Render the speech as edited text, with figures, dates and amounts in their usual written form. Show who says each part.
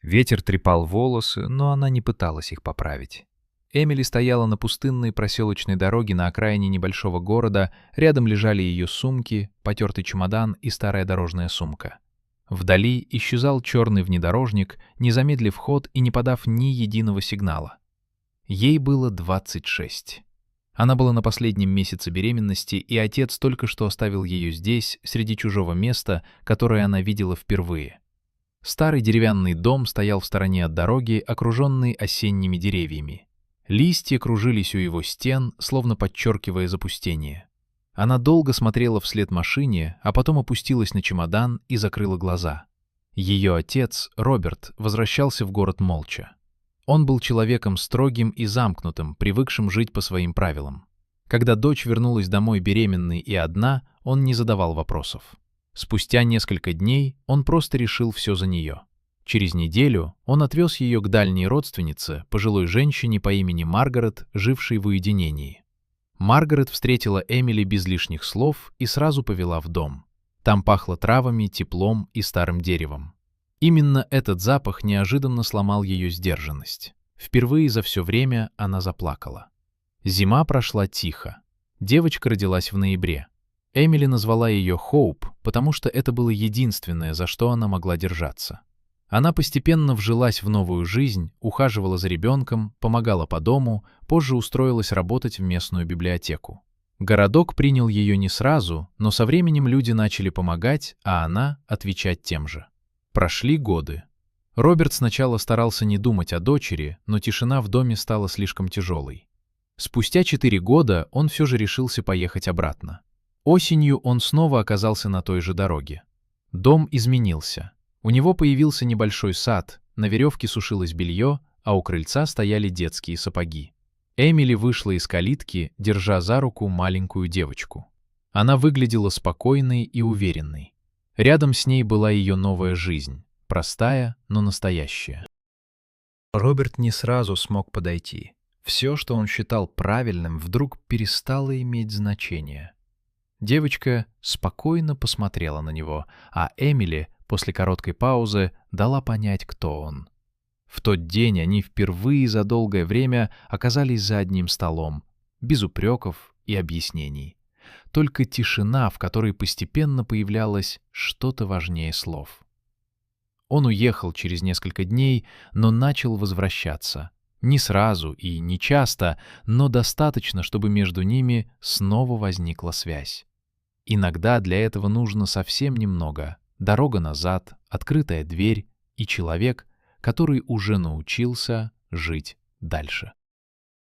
Speaker 1: Ветер трепал волосы, но она не пыталась их поправить. Эмили стояла на пустынной проселочной дороге на окраине небольшого города, рядом лежали ее сумки, потертый чемодан и старая дорожная сумка. Вдали исчезал черный внедорожник, не замедлив ход и не подав ни единого сигнала. Ей было 26. Она была на последнем месяце беременности, и отец только что оставил ее здесь, среди чужого места, которое она видела впервые. Старый деревянный дом стоял в стороне от дороги, окруженный осенними деревьями. Листья кружились у его стен, словно подчеркивая запустение. Она долго смотрела вслед машине, а потом опустилась на чемодан и закрыла глаза. Ее отец, Роберт, возвращался в город молча. Он был человеком строгим и замкнутым, привыкшим жить по своим правилам. Когда дочь вернулась домой беременной и одна, он не задавал вопросов. Спустя несколько дней он просто решил все за нее. Через неделю он отвез ее к дальней родственнице, пожилой женщине по имени Маргарет, жившей в уединении. Маргарет встретила Эмили без лишних слов и сразу повела в дом. Там пахло травами, теплом и старым деревом. Именно этот запах неожиданно сломал ее сдержанность. Впервые за все время она заплакала. Зима прошла тихо. Девочка родилась в ноябре. Эмили назвала ее Хоуп, потому что это было единственное, за что она могла держаться. Она постепенно вжилась в новую жизнь, ухаживала за ребенком, помогала по дому, позже устроилась работать в местную библиотеку. Городок принял ее не сразу, но со временем люди начали помогать, а она — отвечать тем же. Прошли годы. Роберт сначала старался не думать о дочери, но тишина в доме стала слишком тяжелой. Спустя 4 года он все же решился поехать обратно. Осенью он снова оказался на той же дороге. Дом изменился. У него появился небольшой сад, на веревке сушилось белье, а у крыльца стояли детские сапоги. Эмили вышла из калитки, держа за руку маленькую девочку. Она выглядела спокойной и уверенной. Рядом с ней была ее новая жизнь, простая, но настоящая. Роберт не сразу смог подойти. Все, что он считал правильным, вдруг перестало иметь значение. Девочка спокойно посмотрела на него, а Эмили после короткой паузы дала понять, кто он. В тот день они впервые за долгое время оказались за одним столом, без упреков и объяснений. Только тишина, в которой постепенно появлялось что-то важнее слов. Он уехал через несколько дней, но начал возвращаться. Не сразу и не часто, но достаточно, чтобы между ними снова возникла связь. Иногда для этого нужно совсем немного. Дорога назад, открытая дверь и человек, который уже научился жить дальше.